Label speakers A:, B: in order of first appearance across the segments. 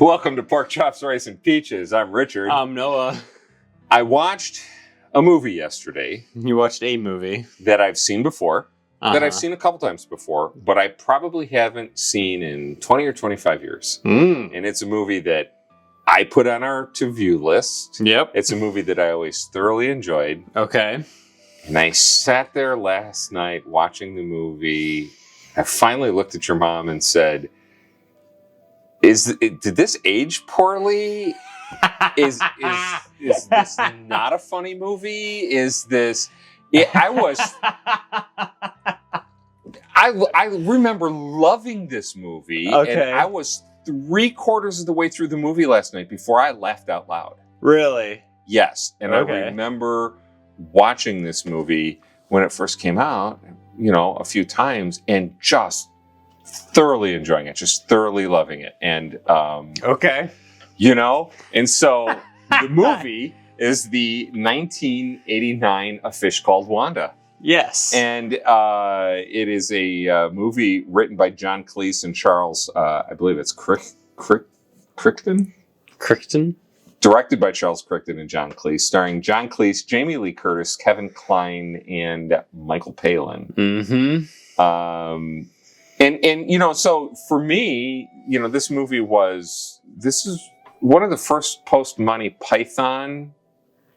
A: Welcome to Pork Chops, Rice, and Peaches. I'm Richard.
B: I'm Noah.
A: I watched a movie yesterday.
B: You watched a movie
A: that I've seen before, that I've seen a couple times before, but I probably haven't seen in 20 or 25 years. And it's a movie that I put on our to-view list.
B: Yep.
A: It's a movie that I always thoroughly enjoyed.
B: Okay.
A: And I sat there last night watching the movie. I finally looked at your mom and said, did this age poorly? Is this not a funny movie? Is this... I remember loving this movie, and I was 3/4 of the way through the movie last night before I laughed out loud.
B: Really?
A: Yes, and I remember watching this movie when it first came out, a few times, and just thoroughly enjoying it, just thoroughly loving it. And and so the movie is the 1989 A Fish Called Wanda.
B: Yes.
A: And it is a movie written by John Cleese and Charles, I believe it's Crichton?
B: Crichton?
A: Directed by Charles Crichton and John Cleese, starring John Cleese, Jamie Lee Curtis, Kevin Kline, and Michael Palin.
B: Mm-hmm.
A: So for me, this movie this is one of the first post-Monty Python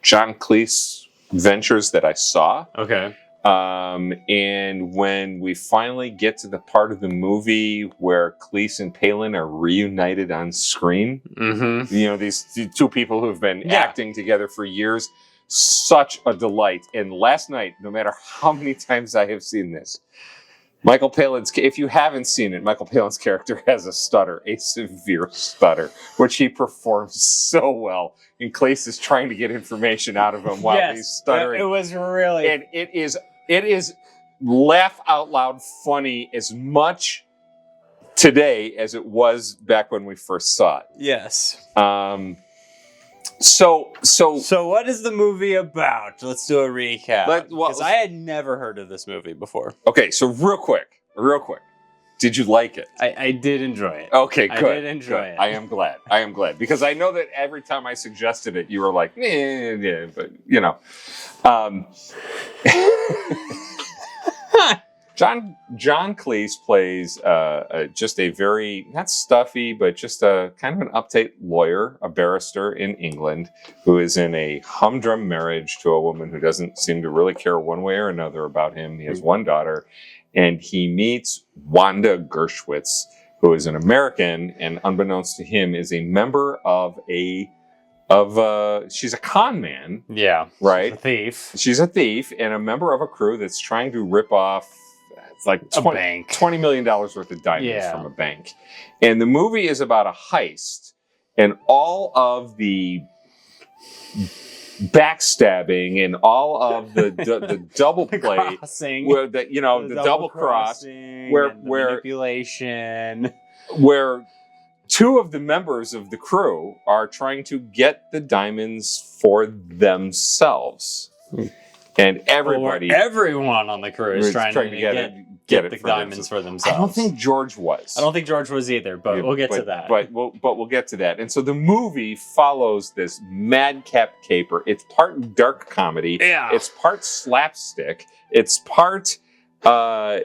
A: John Cleese ventures that I saw.
B: Okay.
A: And when we finally get to the part of the movie where Cleese and Palin are reunited on screen, these two people who've been acting together for years, such a delight. And last night, no matter how many times I have seen this, Michael Palin's, if you haven't seen it, Michael Palin's character has a stutter, a severe stutter, which he performs so well. And Cleese is trying to get information out of him while he's stuttering.
B: It was really...
A: And it is laugh out loud funny as much today as it was back when we first saw it.
B: Yes.
A: So
B: what is the movie about? Let's do a recap. Because I had never heard of this movie before.
A: Okay, so real quick. Did you like it?
B: I did enjoy it.
A: Okay, good.
B: I did enjoy it.
A: I am glad. Because I know that every time I suggested it, you were like, yeah, but John Cleese plays just a very, not stuffy, but just a kind of an uptight lawyer, a barrister in England, who is in a humdrum marriage to a woman who doesn't seem to really care one way or another about him. He has one daughter, and he meets Wanda Gershwitz, who is an American, and unbeknownst to him, is a member of she's a con man. Yeah. Right? She's a thief and a member of a crew that's trying to rip off like $20 million worth of diamonds from a bank. And the movie is about a heist, and all of the backstabbing and all of the double play, where the double crossing, where
B: manipulation,
A: where two of the members of the crew are trying to get the diamonds for themselves. And
B: everyone on the crew is trying to get the diamonds for themselves.
A: I don't think George was.
B: I don't think George was either, but we'll get to that.
A: But we'll get to that. And so the movie follows this madcap caper. It's part dark comedy. Yeah. It's part slapstick. It's part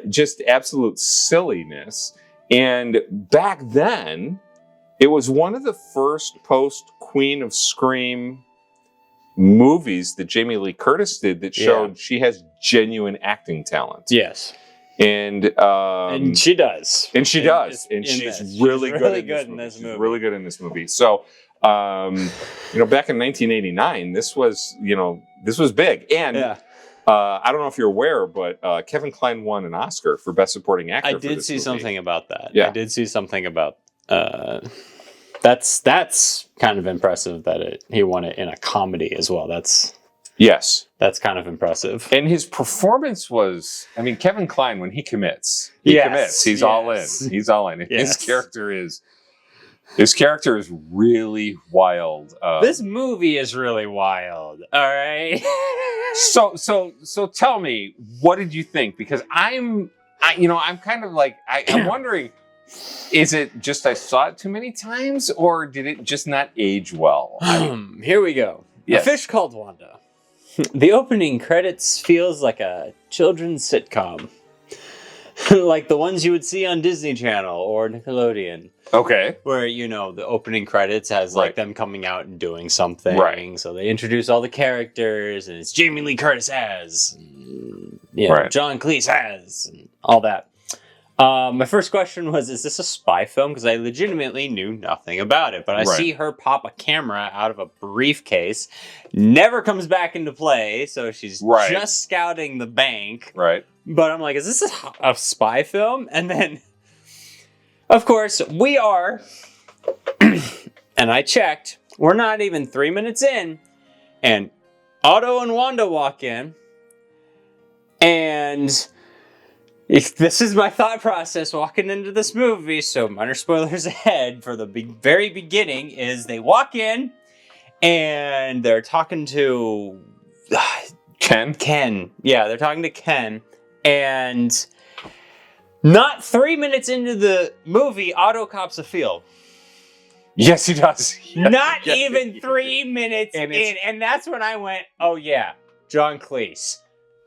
A: just absolute silliness. And back then, it was one of the first post-Queen of Scream movies that Jamie Lee Curtis did that showed she has genuine acting talent.
B: Yes.
A: And
B: she does.
A: And she's really good in this movie. She's really good in this movie. So, back in 1989, this was big. And I don't know if you're aware, but Kevin Kline won an Oscar for Best Supporting Actor.
B: I did see something about that.
A: Yeah.
B: I did see something about that's kind of impressive that he won it in a comedy as well. That's kind of impressive.
A: And his performance was, Kevin Kline, when he commits. He's all in. He's all in. His character is really wild.
B: This movie is really wild. All right.
A: So tell me, what did you think? Because I'm kind of like, I'm wondering, Is it just I saw it too many times, or did it just not age well?
B: Here we go. Yes. A Fish Called Wanda. The opening credits feels like a children's sitcom. Like the ones you would see on Disney Channel or Nickelodeon.
A: Okay.
B: Where, the opening credits has like them coming out and doing something. Right. So they introduce all the characters, and it's Jamie Lee Curtis as, John Cleese as, and all that. My first question was, is this a spy film? Because I legitimately knew nothing about it. But I see her pop a camera out of a briefcase, never comes back into play, so she's just scouting the bank.
A: Right.
B: But I'm like, is this a spy film? And then, of course, we are, and I checked, we're not even 3 minutes in, and Otto and Wanda walk in, and this is my thought process walking into this movie, so minor spoilers ahead. For the very beginning is they walk in, and they're talking to Ken. Yeah, they're talking to Ken. And not 3 minutes into the movie, Otto cops a field.
A: Yes, he does.
B: Not even 3 minutes in. And that's when I went, oh, yeah, John Cleese.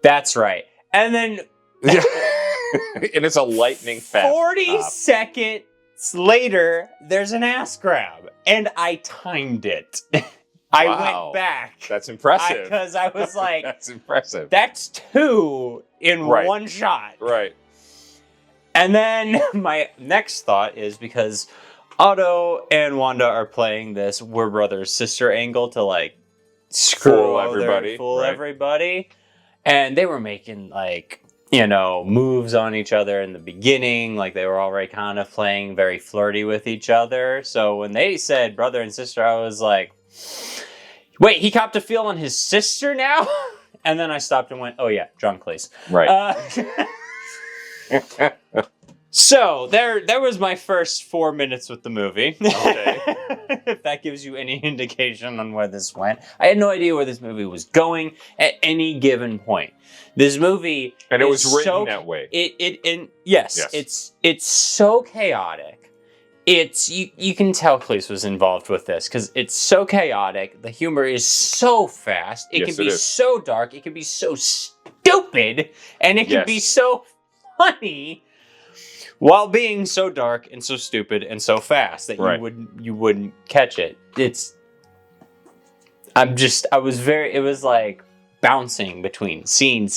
B: That's right. And then...
A: and it's a lightning fast
B: 40 seconds later, there's an ass grab. And I timed it. I went back.
A: That's impressive.
B: Because I was like...
A: That's impressive.
B: That's 2 in one shot.
A: Right.
B: And then my next thought is because Otto and Wanda are playing this we're brothers sister angle to like fool everybody. And they were making like, moves on each other in the beginning. Like they were already kind of playing very flirty with each other. So when they said brother and sister, I was like... Wait, he copped a feel on his sister now? And then I stopped and went, oh yeah, John Cleese.
A: Right.
B: So, there was my first 4 minutes with the movie. Okay. If that gives you any indication on where this went. I had no idea where this movie was going at any given point. This movie...
A: And it was written that way.
B: Yes. It's so chaotic. It's you can tell Cleese was involved with this because it's so chaotic. The humor is so fast. It can be so dark. It can be so stupid, and it can be so funny while being so dark and so stupid and so fast that you wouldn't catch it. It was like bouncing between scene,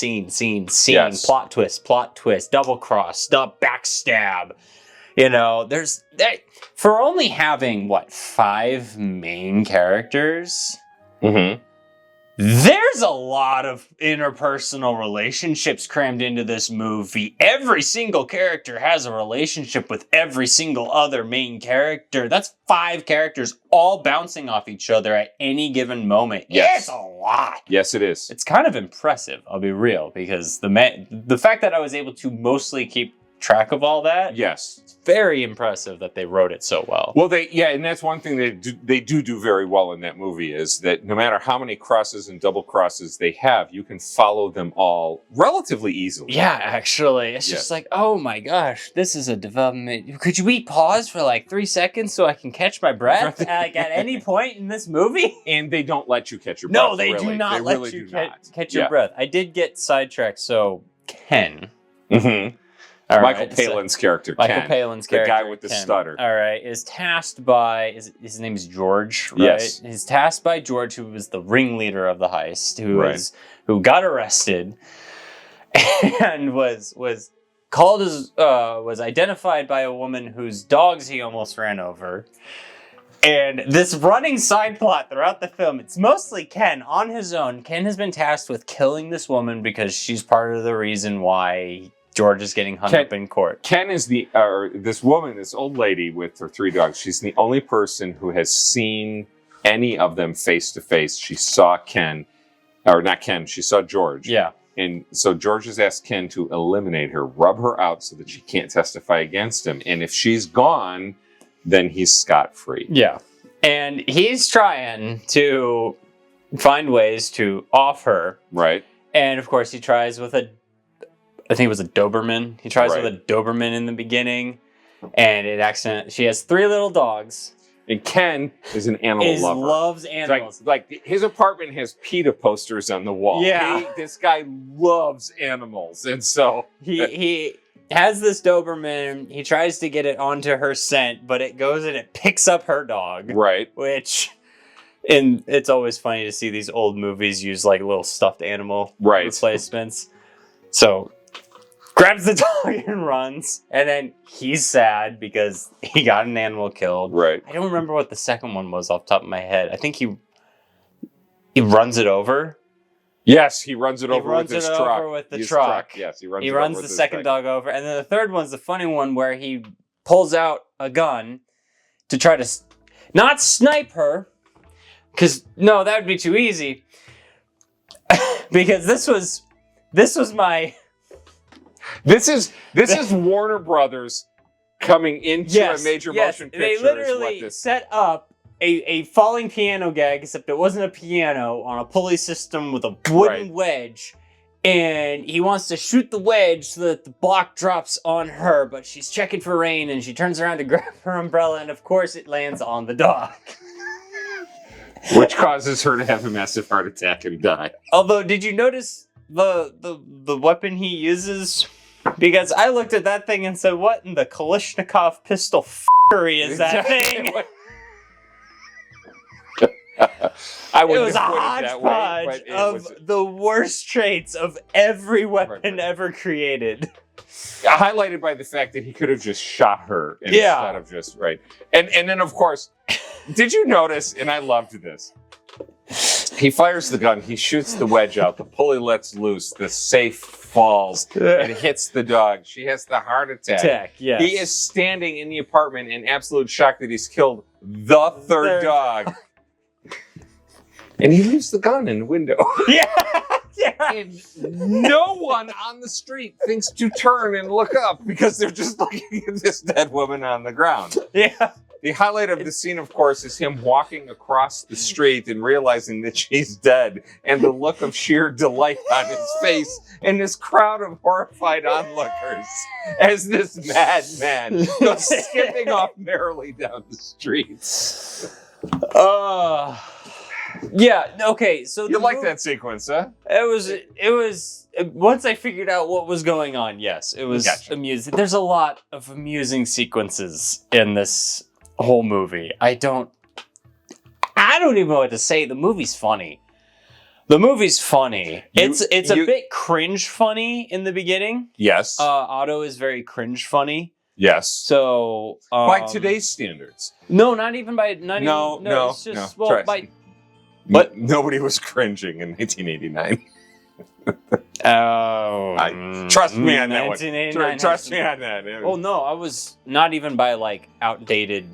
B: plot twist, double cross, backstab. There's that for only having 5 main characters. Mm-hmm. There's a lot of interpersonal relationships crammed into this movie. Every single character has a relationship with every single other main character. That's 5 characters all bouncing off each other at any given moment. Yes. It's a lot.
A: Yes, it is.
B: It's kind of impressive, I'll be real, because the fact that I was able to mostly keep track of all that.
A: Yes.
B: It's very impressive that they wrote it so well.
A: Well, and that's one thing they do very well in that movie is that no matter how many crosses and double crosses they have, you can follow them all relatively easily.
B: Yeah, actually. It's just like, oh my gosh, this is a development. Could we pause for like 3 seconds so I can catch my breath at any point in this movie?
A: And they don't let you catch your breath.
B: No, they do not let you catch your breath. I did get sidetracked, so Ken.
A: Mm-hmm. Michael Palin's character, Ken.
B: Michael Palin's character,
A: the guy with the stutter.
B: All right, is tasked by his name is George, right?
A: Yes.
B: He's tasked by George, who was the ringleader of the heist, who got arrested and was called as was identified by a woman whose dogs he almost ran over. And this running side plot throughout the film, it's mostly Ken on his own. Ken has been tasked with killing this woman because she's part of the reason why George is getting hung up in court.
A: Ken is this woman, this old lady with her 3 dogs. She's the only person who has seen any of them face to face. She saw she saw George.
B: Yeah.
A: And so George has asked Ken to eliminate her, rub her out so that she can't testify against him. And if she's gone, then he's scot-free.
B: Yeah. And he's trying to find ways to off her.
A: Right.
B: And of course he tries with I think it was a Doberman. He tries with a Doberman in the beginning. and she has 3 little dogs.
A: And Ken is an animal lover.
B: Loves animals.
A: Like his apartment has PETA posters on the wall.
B: Yeah.
A: This guy loves animals. And so...
B: He has this Doberman. He tries to get it onto her scent, but it goes and it picks up her dog.
A: Right.
B: Which... And it's always funny to see these old movies use like little stuffed animal replacements. So grabs the dog and runs, and then he's sad because he got an animal killed.
A: Right.
B: I don't remember what the second one was off the top of my head. I think he runs it over.
A: Yes, he runs it over with his truck. Yes,
B: he runs the second dog over, and then the third one's the funny one where he pulls out a gun to try to not snipe her. Because, no, that would be too easy. Because this was my...
A: This is Warner Brothers coming into a major motion picture.
B: They literally set up a falling piano gag, except it wasn't a piano, on a pulley system with a wooden wedge. And he wants to shoot the wedge so that the block drops on her, but she's checking for rain, and she turns around to grab her umbrella, and of course it lands on the dog.
A: Which causes her to have a massive heart attack and die.
B: Although, did you notice the weapon he uses? Because I looked at that thing and said, what in the Kalashnikov pistol f***ery is that thing?
A: I wouldn't
B: it was a hodgepodge of the worst traits of every weapon ever created.
A: Highlighted by the fact that he could have just shot her instead of just and then of course, did you notice? And I loved this. He fires the gun. He shoots the wedge out. The pulley lets loose. The safe falls and hits the dog. She has the heart attack.
B: Yes.
A: He is standing in the apartment in absolute shock that he's killed the third dog. And he leaves the gun in the window.
B: Yeah.
A: And no one on the street thinks to turn and look up because they're just looking at this dead woman on the ground.
B: Yeah.
A: The highlight of the scene, of course, is him walking across the street and realizing that she's dead, and the look of sheer delight on his face, and this crowd of horrified onlookers as this madman goes skipping off merrily down the street.
B: Yeah, okay, so...
A: You like that sequence, huh?
B: It was... Once I figured out what was going on, yes, it was amusing. There's a lot of amusing sequences in this whole movie. I don't even know what to say. The movie's funny. It's a bit cringe funny in the beginning.
A: Yes.
B: Otto is very cringe funny.
A: Yes.
B: So...
A: by today's standards.
B: No, not even by...
A: No.
B: It's just... No, well, by...
A: But nobody was cringing in 1989. Trust me on that one. Trust me on that.
B: Oh no, I was not even by like outdated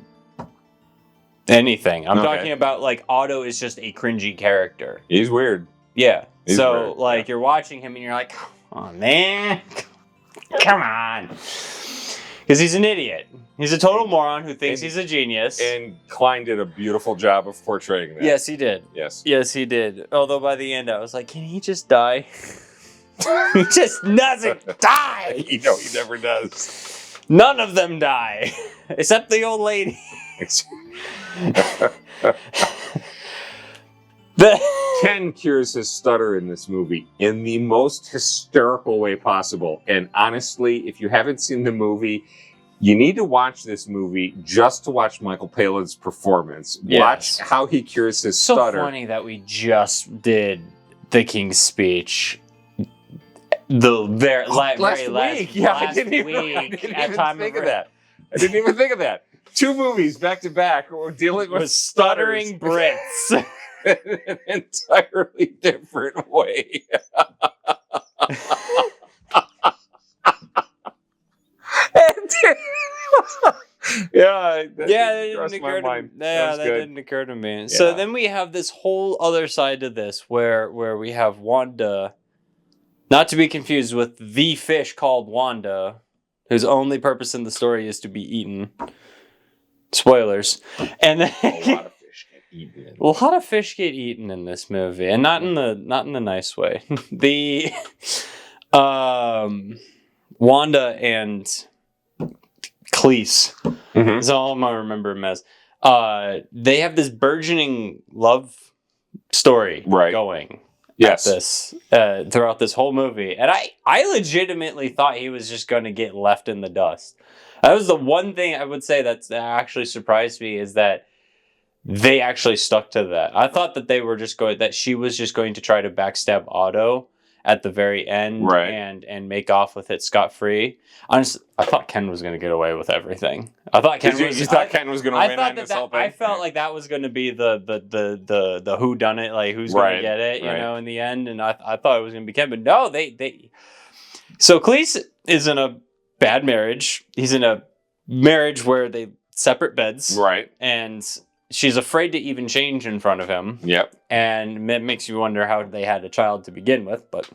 B: anything. I'm talking about like Otto is just a cringy character.
A: He's weird.
B: Yeah. He's weird. Like you're watching him and you're like, oh man, come on. Because he's an idiot. He's a total moron who thinks he's a genius.
A: And Klein did a beautiful job of portraying that.
B: Yes, he did.
A: Yes.
B: Yes, he did. Although by the end I was like, can he just die? He just doesn't die.
A: You know, he never does.
B: None of them die. Except the old lady.
A: Ken cures his stutter in this movie in the most hysterical way possible. And honestly, if you haven't seen the movie, you need to watch this movie just to watch Michael Palin's performance.
B: Yes.
A: Watch how he cures his stutter.
B: So funny that we just did the King's Speech. The very last
A: week. Yeah, I didn't even think of that. I didn't even think of that. 2 movies back to back. We're dealing with
B: stuttering Brits.
A: In an entirely different way. That
B: didn't occur to me. Yeah. So then we have this whole other side to this where we have Wanda, not to be confused with the fish called Wanda, whose only purpose in the story is to be eaten. Spoilers. And then a lot of fish get eaten in this movie, and not in the nice way. The Wanda and Cleese.
A: Mm-hmm.
B: That's all I remember him as. They have this burgeoning love story going.
A: Yes.
B: This throughout this whole movie, and I legitimately thought he was just going to get left in the dust. That was the one thing I would say that actually surprised me, is that they actually stuck to that. I thought that she was just going to try to backstab Otto at the very end, and make off with it scot-free. Honestly, I thought Ken was going to get away with everything. I thought Ken was.
A: You thought Ken was going to win on this whole thing?
B: I felt like that was going to be the who done it, like who's going to get it, you know, in the end. And I thought it was going to be Ken, but no, they. So Cleese is in a bad marriage. He's in a marriage where they separate beds, and she's afraid to even change in front of him.
A: Yep.
B: And it makes you wonder how they had a child to begin with. But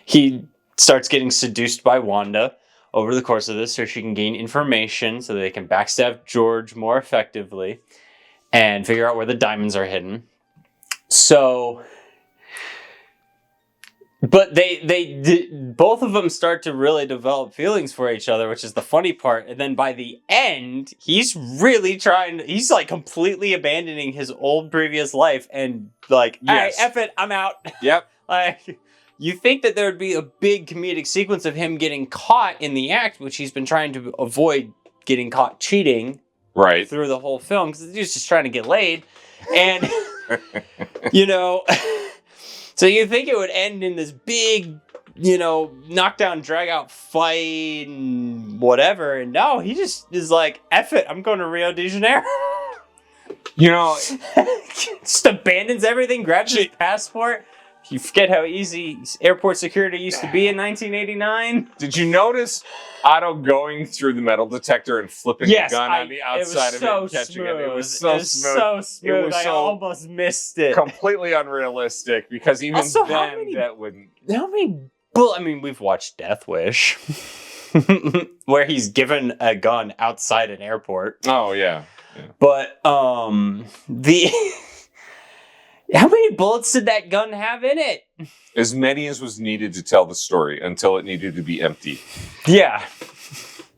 B: he starts getting seduced by Wanda over the course of this so she can gain information so they can backstab George more effectively and figure out where the diamonds are hidden. So... But they both of them start to really develop feelings for each other, which is the funny part. And then by the end, he's really he's like completely abandoning his old previous life and like, all right, F it, I'm out.
A: Yep.
B: Like, you think that there would be a big comedic sequence of him getting caught in the act, which he's been trying to avoid getting caught cheating through the whole film, because he's just trying to get laid. And, you know... So you think it would end in this big, you know, knockdown, drag-out fight and whatever. And no, he just is like, F it, I'm going to Rio de Janeiro.
A: You know...
B: Just abandons everything, grabs his passport. You forget how easy airport security used to be in 1989.
A: Did you notice Otto going through the metal detector and flipping the gun on the outside of it and catching it? It was so smooth.
B: I almost missed it.
A: Completely unrealistic, because even also, that wouldn't...
B: How many... Well, I mean, we've watched Death Wish, where he's given a gun outside an airport.
A: Oh, yeah.
B: But, how many bullets did that gun have in it?
A: As many as was needed to tell the story until it needed to be empty.
B: Yeah.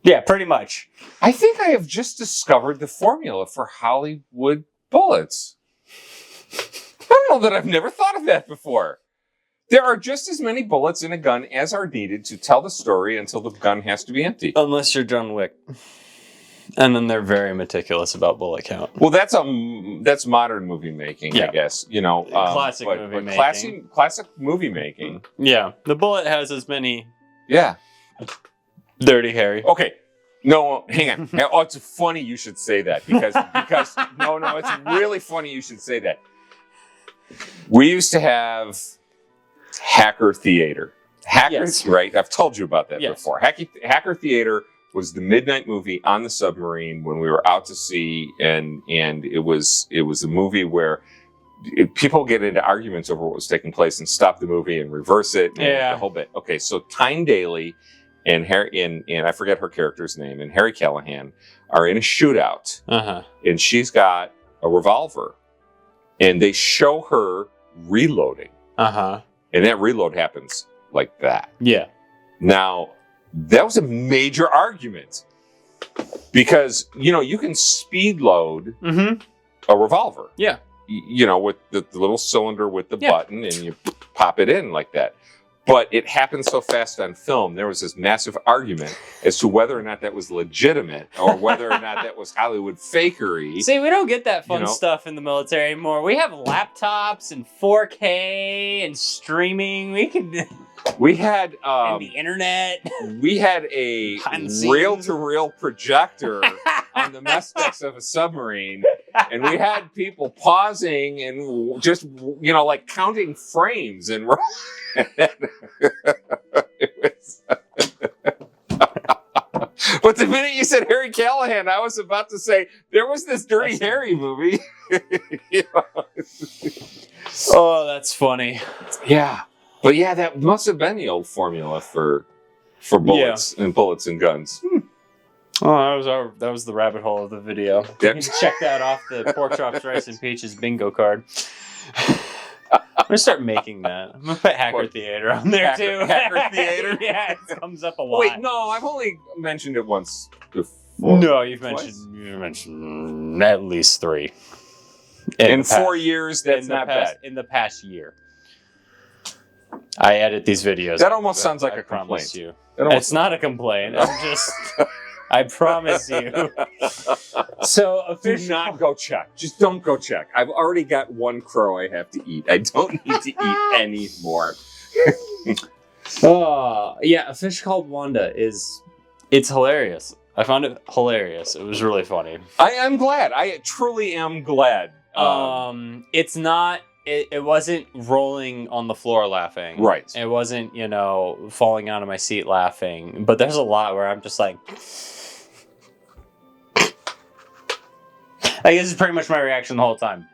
B: Yeah, pretty much.
A: I think I have just discovered the formula for Hollywood bullets. I don't know that I've never thought of that before. There are just as many bullets in a gun as are needed to tell the story until the gun has to be empty.
B: Unless you're John Wick. And then they're very meticulous about bullet count.
A: Well, that's modern movie making, I guess. You know,
B: classic movie making.
A: Classic movie making.
B: Yeah, the bullet has as many.
A: Yeah.
B: Dirty Harry.
A: Okay. No, hang on. Oh, it's funny you should say that because no, it's really funny you should say that. We used to have Hacker Theater. Right? I've told you about that before. Hacker Theater was the midnight movie on the submarine when we were out to sea, and it was a movie where people get into arguments over what was taking place and stop the movie and reverse it and the whole bit. Okay, so Tyne Daly and Harry and I forget her character's name, and Harry Callahan are in a shootout, and she's got a revolver, and they show her reloading, and that reload happens like that.
B: Yeah.
A: Now, that was a major argument because, you know, you can speed load a revolver.
B: Yeah.
A: You know, with the little cylinder with the button, and you pop it in like that. But it happened so fast on film, there was this massive argument as to whether or not that was legitimate or whether or not that was Hollywood fakery.
B: See, we don't get that fun stuff in the military anymore. We have laptops and 4K and streaming. We had and the internet.
A: We had a reel-to-reel projector on the mess decks of a submarine, and we had people pausing and just, you know, like counting frames and. But the minute you said Harry Callahan, I was about to say there was this Dirty Harry movie. You know?
B: Oh, that's funny.
A: Yeah. But yeah, that must have been the old formula for bullets and bullets and guns.
B: Oh, that was the rabbit hole of the video. You can check that off the Pork Chops, Rice, and Peaches bingo card. I'm going to start making that. I'm going to put Hacker Theater on there, too.
A: Hacker Theater?
B: Yeah, it comes up a lot.
A: Wait, no, I've only mentioned it once
B: No, you've mentioned at least 3.
A: In 4 years, that's not bad.
B: In the past year. I edit these videos.
A: That almost sounds like a complaint.
B: You. It's not a complaint. I'm just... I promise you. So,
A: do not go check. Just don't go check. I've already got 1 crow I have to eat. I don't need to eat any more.
B: Yeah, A Fish Called Wanda it's hilarious. I found it hilarious. It was really funny.
A: I'm glad. I truly am glad.
B: It's not... It wasn't rolling on the floor laughing.
A: Right.
B: It wasn't, falling out of my seat laughing. But there's a lot where I'm just like... this is pretty much my reaction the whole time.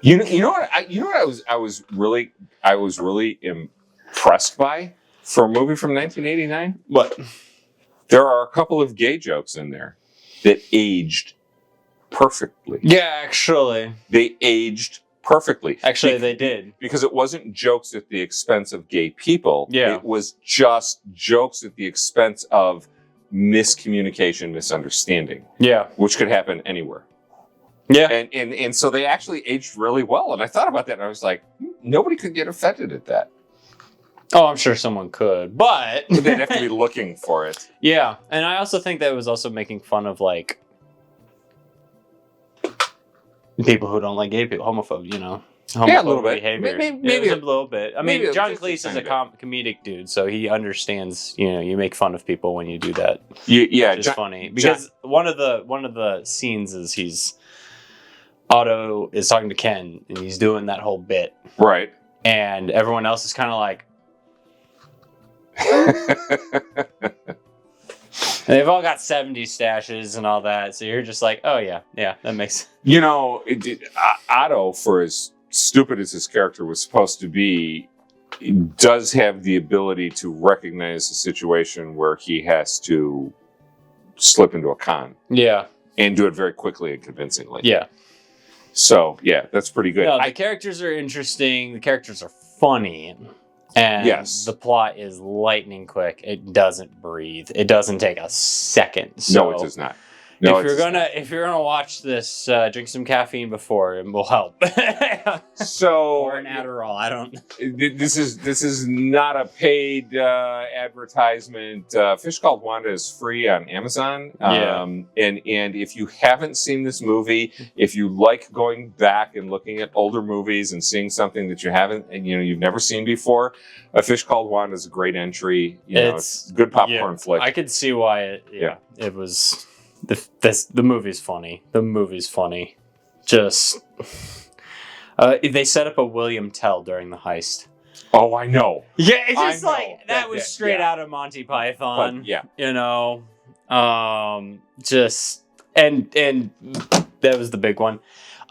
A: You know what I was really impressed by for a movie from 1989?
B: What?
A: There are a couple of gay jokes in there that aged perfectly.
B: Yeah, actually.
A: They aged perfectly.
B: Actually, they did.
A: Because it wasn't jokes at the expense of gay people.
B: Yeah.
A: It was just jokes at the expense of miscommunication, misunderstanding.
B: Yeah.
A: Which could happen anywhere.
B: Yeah.
A: And so they actually aged really well. And I thought about that and I was like, nobody could get offended at that.
B: Oh, I'm sure someone could, but...
A: They'd have to be looking for it.
B: Yeah. And I also think that it was also making fun of, like, people who don't like gay people, homophobes,
A: Yeah, a little bit.
B: Behavior.
A: Maybe
B: a little bit. I mean, John Cleese is a comedic dude, so he understands. You make fun of people when you do that.
A: Yeah,
B: which is funny because one of the scenes is Otto is talking to Ken and he's doing that whole bit,
A: right?
B: And everyone else is kind of like. They've all got 70s stashes and all that, so you're just like, oh yeah, that makes sense.
A: Otto, for as stupid as his character was supposed to be, does have the ability to recognize a situation where he has to slip into a con.
B: Yeah.
A: And do it very quickly and convincingly.
B: Yeah.
A: So, yeah, that's pretty good.
B: No, the characters are interesting. The characters are funny. And the plot is lightning quick. It doesn't breathe. It doesn't take a second. So
A: no, it does not. No,
B: if you're gonna watch this, drink some caffeine before. It will help.
A: So
B: or an Adderall. I don't.
A: This is not a paid advertisement. Fish Called Wanda is free on Amazon. And if you haven't seen this movie, if you like going back and looking at older movies and seeing something that you haven't, you've never seen before, A Fish Called Wanda is a great entry. It's good popcorn flick.
B: I could see why it was. The movie's funny. The movie's funny. Just they set up a William Tell during the heist.
A: Oh, I know.
B: Yeah, it's just like that was straight out of Monty Python.
A: But, yeah,
B: just and that was the big one.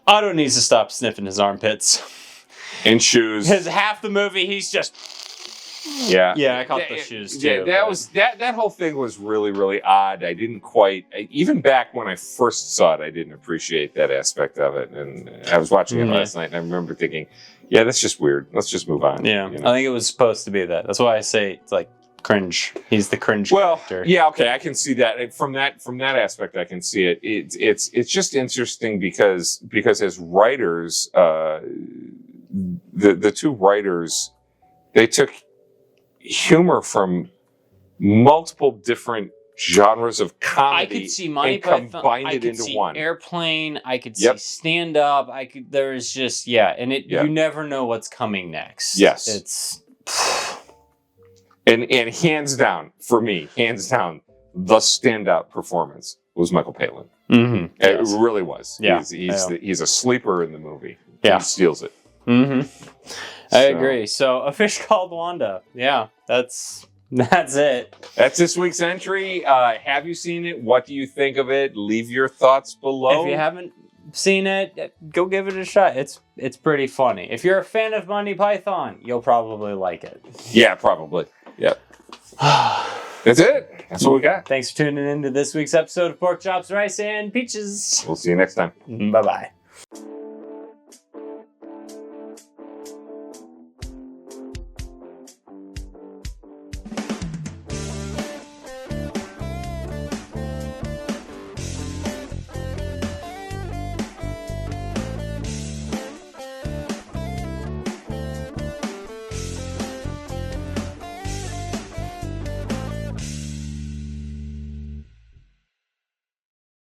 B: Otto needs to stop sniffing his armpits
A: and shoes.
B: Because half the movie he's just.
A: Yeah,
B: I caught the shoes too.
A: That whole thing was really, really odd. I didn't quite, even back when I first saw it, I didn't appreciate that aspect of it. And I was watching it last night, and I remember thinking, "Yeah, that's just weird. Let's just move on."
B: Yeah, I think it was supposed to be that. That's why I say it's like cringe. He's the cringe character.
A: Yeah, okay, I can see that. From that aspect, I can see it. It's just interesting because as writers, the two writers, they took humor from multiple different genres of comedy.
B: I could see Monty Python.
A: Combined it into one.
B: Airplane. I could see stand up. There is just and you never know what's coming next.
A: Yes,
B: it's
A: and hands down for me, the standout performance was Michael Palin.
B: Mm-hmm.
A: It really was.
B: Yeah,
A: he's a sleeper in the movie.
B: Yeah,
A: he steals it.
B: Mm-hmm. I agree. So, A Fish Called Wanda. Yeah, that's it.
A: That's this week's entry. Have you seen it? What do you think of it? Leave your thoughts below.
B: If you haven't seen it, go give it a shot. It's pretty funny. If you're a fan of Monty Python, you'll probably like it.
A: Yeah, probably. Yep. That's it. That's what we got.
B: Thanks for tuning in to this week's episode of Pork Chops, Rice, and Peaches.
A: We'll see you next time.
B: Bye-bye.